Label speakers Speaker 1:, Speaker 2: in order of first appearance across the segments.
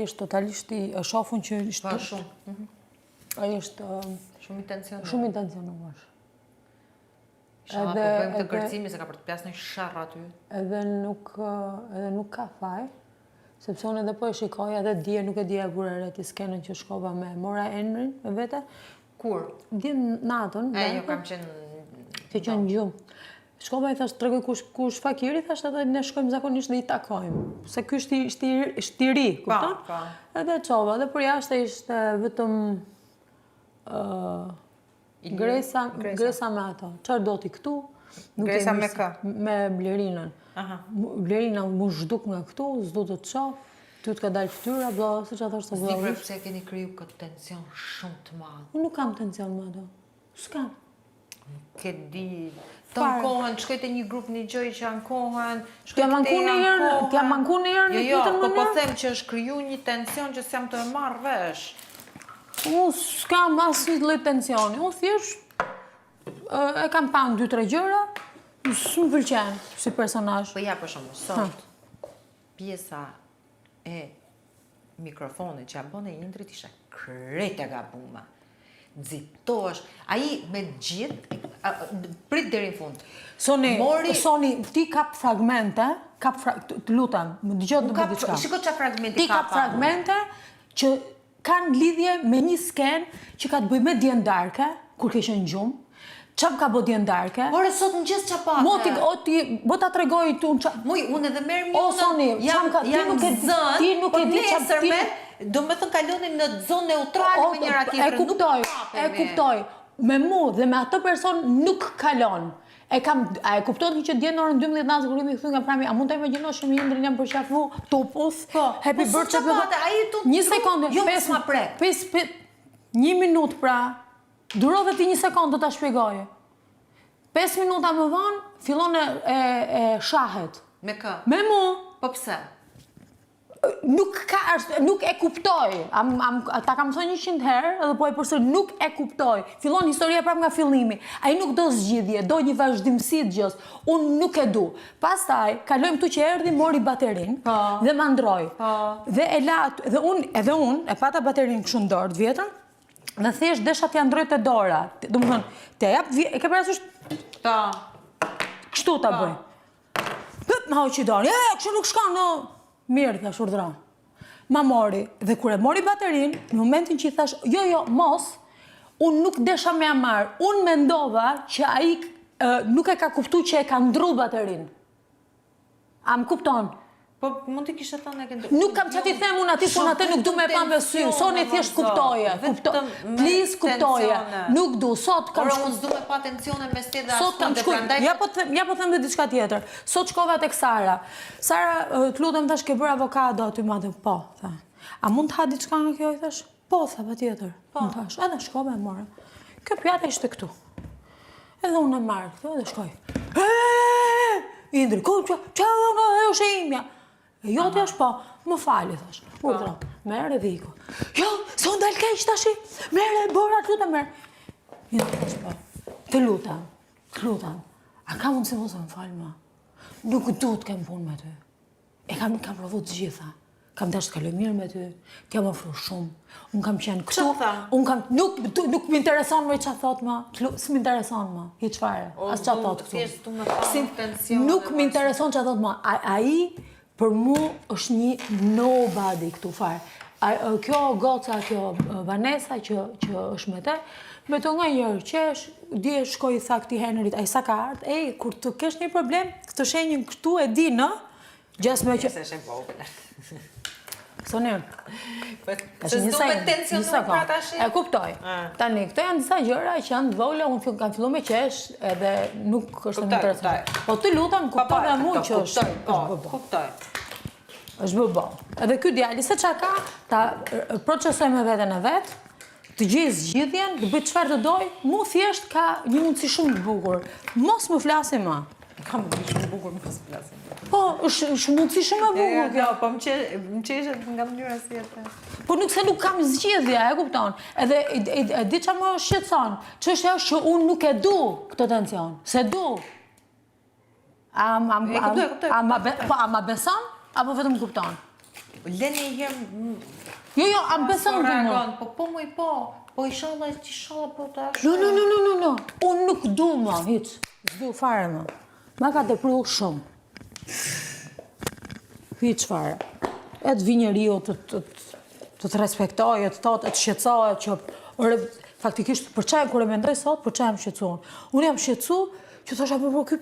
Speaker 1: ai është totalisht i shofun që është...
Speaker 2: Pa, shumë.
Speaker 1: Ai është...
Speaker 2: Shumë intencionuar.
Speaker 1: Shumë intencionuar.
Speaker 2: Shama, po bëjmë të kërcimi se ka për të plasë në sharr aty.
Speaker 1: Edhe nuk ka faj, sepse unë edhe po e shikoj, edhe dje, nuk e dje e vure reti skenën që shkova me Mora Enrin, me vete.
Speaker 2: Kur?
Speaker 1: Dje natën.
Speaker 2: Jo kam qenë...
Speaker 1: Që qenë gjumë. Shkova i thashtë, tregoj kush fakiri, thashtë edhe ne shkojmë zakonisht dhe i takojmë. Se ky është i ri, kupton?
Speaker 2: Pa.
Speaker 1: Edhe qova, dhe për jashtë ishte vetëm Gresa me ato. Çfarë do ti këtu?
Speaker 2: Gresa me kë?
Speaker 1: Me Blerinën. Blerina mu zhduk nga këtu, s'du të qof, ty të ka dalë fytyra, bla, se që a thoshtë të bla.
Speaker 2: Zdi përse keni kriju këtë tension shumë të madhë.
Speaker 1: Unë nuk kam tension me ato. S'kam.
Speaker 2: Nuk e di... Të ankohen, shkojte një grup një gjoj që ankohen,
Speaker 1: T'ja manku në herë në
Speaker 2: Jo, po them që është kriju një tension që s'jam të e marrë vesh.
Speaker 1: Unë s'kam asë një tensioni, unë thjesht e kam panë 2-3 gjëra, s'më pëlqenë si personazh.
Speaker 2: Po ja për shumë, sot, pjesa e mikrofonit që a bëne Indrit isha krejt e gabume. Nxitohesh, ai me gjithë, prit deri në fund.
Speaker 1: Soni, ti kap fragmente, të lutem, më dëgjoj të bëj diçka.
Speaker 2: Shiko çfarë fragmenti
Speaker 1: ti kap fragmente që kanë lidhje me një skenë që ka të bëjë me Dian Darke, kur ke qenë gjumë. Çfarë ka bë Dian Darke?
Speaker 2: Ore sot mëngjes çfarë pate?
Speaker 1: Mo ta tregoj tu
Speaker 2: unë edhe merr mirë.
Speaker 1: O Soni, ti nuk e di çfarë.
Speaker 2: Do me thënë kalonin në zonë neutrale me njëra tjetrën.
Speaker 1: E kuptoj. Me mu dhe me atë person nuk kalon. A e kupton që dje në orën 12 natë kur i thuj nga prami, a mund ta imagjinosh që më Indrin jam për qafu topus? Happy birthday. Një sekondë.
Speaker 2: Jo, s'ma prek.
Speaker 1: 1 minutë pra. Duro dhe ti 1 sekondë do ta shpjegoj. 5 minuta më vonë fillon e shahet.
Speaker 2: Me kë?
Speaker 1: Me mu.
Speaker 2: Po pse?
Speaker 1: Nuk e kuptoj. Ta kam thënë 100 herë edhe po e përsër nuk e kuptoj. Fillon historia prap nga fillimi. Ai nuk do zgjidhje, do një vazhdimsi të gjës. Unë nuk e du. Pastaj, kalojmë tu që erdhi, mori baterin dhe ma ndroj. Dhe edhe unë e pata baterin kështu në dorë të vjetën, dhe thjesht desha t'ja ndroj të dora. Do më thënë, t'ja jap, e ke parasysh kështu ta bëj. Pëp, ma hoqi dorë, kështu nuk shka në... Mirë, thash urdhra. Ma mori, dhe kur e mori baterin, në momentin që i thash, jo, mos, unë nuk desha me amar, unë mendova që ai nuk e ka kuptu që e ka ndru baterin. A më kupton?
Speaker 2: Po, mund t'i kishe thënë e ke ndru.
Speaker 1: Nuk kam që ti them unë ati, son atë nuk du me pa me sy, son e thjesht kuptoje. Please kuptoje. Nuk du, sot kam
Speaker 2: shku... Ora, unë s'du me pa tensione me stje dhe asë
Speaker 1: ja po them dhe diçka tjetër. Sot shkova tek Sara. Sara, të lutem thash ke bërë avokado aty madhe. Po, tha. A mund të ha diçka nga kjo, i thash? Po, tha, pa tjetër. Unë thash, edhe shkova e mora. Kjo pjata ishte këtu. Edhe unë e marrë këtu, edhe shkoj. Indri, është e imja. Jo, të është po, më fali, thash. Urdhra, merë edhe iko. Jo, se unë dalë keq tashi, merë e bora, të lutem, merë. Jo, thash po, të lutem. A ka mundë se mos më falë, ma? Nuk du të kem punë me ty. E kam provu të gjitha. Kam dash të kaloj mirë me ty, t'jam ofru shumë. Unë kam qenë këtu.
Speaker 2: Qa tha?
Speaker 1: Nuk m'intereson me qa thot, ma. S'm' intereson, ma. Hiq fare, as qa thot këtu. Nuk m'intereson qa thot, ma. Ai, për mu është një nobody këtu fare. Kjo goca, kjo Vanessa që është me te, me të nga njërë qesh, dje shkoj i tha këti Henrit, a i sa ka ardhë, kur të kesh një problem, këtë shenjën këtu e di, në? Gjesë me që...
Speaker 2: Se shenjë po uvele.
Speaker 1: Sonir.
Speaker 2: Se s'du me tensionu pra ta shi?
Speaker 1: E kuptoj. Tani, këto janë disa gjëra që janë dvole, unë kam fillu me qesh, edhe nuk është të interesant. Po të lutam, kuptoj dhe mu që është
Speaker 2: Kuptoj.
Speaker 1: është bëbo. Edhe kjo djali, se qa ka, ta procesoj me vetën e vetë, të gjithë zgjidhjen, të bëjt qëfar të doj, mu thjesht ka një mundësi shumë të bukur. Mos më flasim ma.
Speaker 2: Kam një shumë bukur, mos më flasim.
Speaker 1: Po, është mundësi shumë e bukur kjo.
Speaker 2: Po, më qeshet nga mënyra si jetë.
Speaker 1: Po nuk se nuk kam zgjidhja, e kupton. Edhe di që më shqetëson, që është që unë nuk e du këtë tension. Se du. A ma beson, apo vetëm kupton?
Speaker 2: leni herë
Speaker 1: Jo, am beson ti mo.
Speaker 2: Po inshallah po tash.
Speaker 1: No. Unë nuk du ma, hiç. S'du fare ma. Ma ka të pru shumë. Hiç fare. E të vi njeriu të të respektojë, të shqetësohet që faktikisht për çfarë kur e mendoj sot, për çfarë jam shqetësuar. Unë jam shqetësu që thosha po ky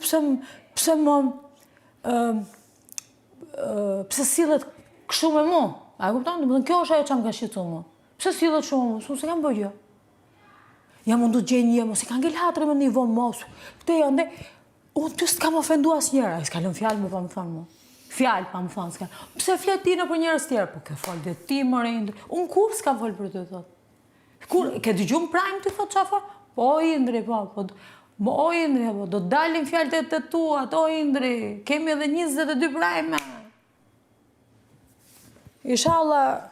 Speaker 1: pse sillet kështu me mua. A e kupton? Domethënë kjo është ajo që më ka shqetësuar mua. Pse sillet kështu me mua? S'u kam bërë gjë. Jam mundu të gjej një, mos i ka ngel hatrë me një vonë mos. Këtë janë unë ty s'kam ofendu asnjëra. Ai s'ka lënë fjalë më pa më thonë mua. Fjalë pa më thonë s'ka. Pse flet ti për njerëz tjerë? Po ke fol dhe ti më rend. Unë kur s'kam fol për ty thot. Kur ke dëgjuar Prime ti thot çfarë? Po Indri, po. O Indri, po do dalin fjalët e tua, o Indri. Kemi edhe 22 Prime. Inshallah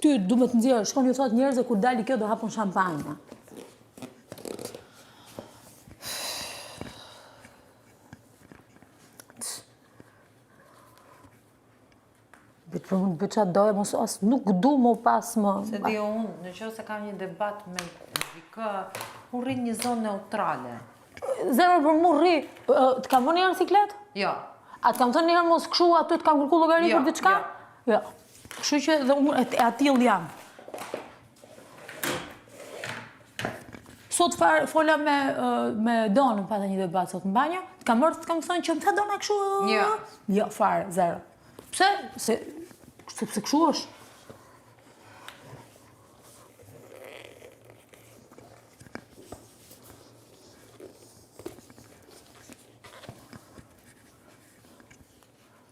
Speaker 1: ty du me të nxjerrë, shkon ju thot njerëzve kur dali kjo do hapun shampanjë. Për qatë doje, mos as nuk du më pas më...
Speaker 2: Se di unë, në qo se kam një debat me dikë, unë rrinë një zonë neutrale.
Speaker 1: Zero për mu rri, të kam vënë njerë siklet?
Speaker 2: Jo.
Speaker 1: A të kam thënë njerë mos këshu aty të kam kërku logari për diçka? Jo. Kështu që dhe unë e atil jam. Sot fola me Donën, pata një debat sot në banjo, të kam mërë të kam thënë që më tha Dona këshu...
Speaker 2: Jo.
Speaker 1: Jo, fare, zero. Pse? Sepse kështu është.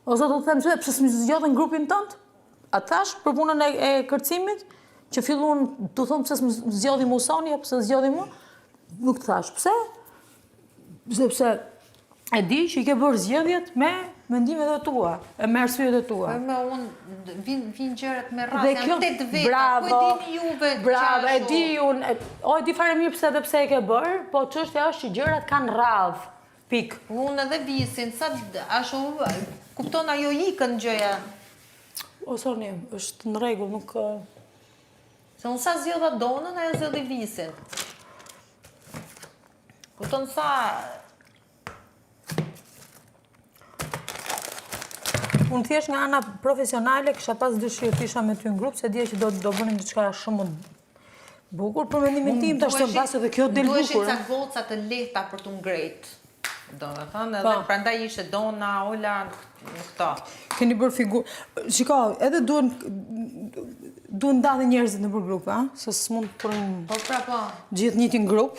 Speaker 1: Ose do të them se pse s'më zgjodhen grupin tënd? A thash për punën e kërcimit që filluan të thonë pse s'më zgjodhi Musoni apo pse zgjodhi mua? Nuk të thash. Pse? Sepse e di që i ke bërë zgjedhjet me mendimet e tua, me arsyet e tua.
Speaker 2: Po me unë vin gjërat me radhë, janë 8 veta.
Speaker 1: Bravo.
Speaker 2: Po e dini juve.
Speaker 1: Bravo, e di unë. O e di fare mirë pse dhe pse e ke bërë, po çështja është që gjërat kanë radhë. Pik.
Speaker 2: Unë edhe visin, sa ashtu kupton ajo ikën gjëja.
Speaker 1: O Soni, është në rregull, nuk
Speaker 2: se unë sa zgjodha Donën, ajo zgjodhi visin. Kupton sa
Speaker 1: unë thjesht nga ana profesionale kisha pas dëshirë të isha me ty në grup, se dje që do bënim diçka shumë bukur, për mendimin tim tash të mbas edhe kjo del bukur.
Speaker 2: Duheshin ca goca të lehta për t'u ngret. Domethënë, edhe prandaj ishte Dona, Ola, në këto.
Speaker 1: Keni bërë figurë. Shiko, edhe duhen ndadhe njerëzit në për grupe, se s'mund të
Speaker 2: Po pra po.
Speaker 1: Gjithë njëtin grup.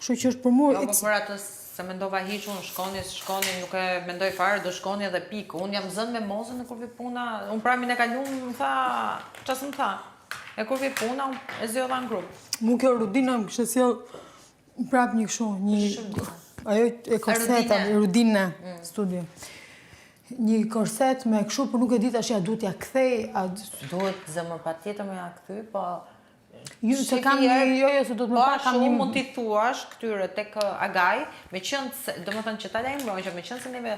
Speaker 1: Kështu që është për mua...
Speaker 2: Jo, po për atë se mendova hiq unë shkoni, nuk e mendoj fare, do shkoni edhe pikë. Unë jam zënë me mozën e kur vi puna, unë pramin e kaluam, më tha, çfarë më tha? E kur vi puna, e zgjodha në grup.
Speaker 1: Mu kjo rudina më kështë sjell prap një kështu, ajo e korseta, rudina, studio. Një korset me kështu, por nuk e di tash ja duhet ja kthej,
Speaker 2: duhet zemër patjetër me ja kthy, po
Speaker 1: se kam një se do të më pa kam një
Speaker 2: mund t'i thuash këtyre tek Agaj, me qenë se domethënë që ta lajmërojnë që me qenë se neve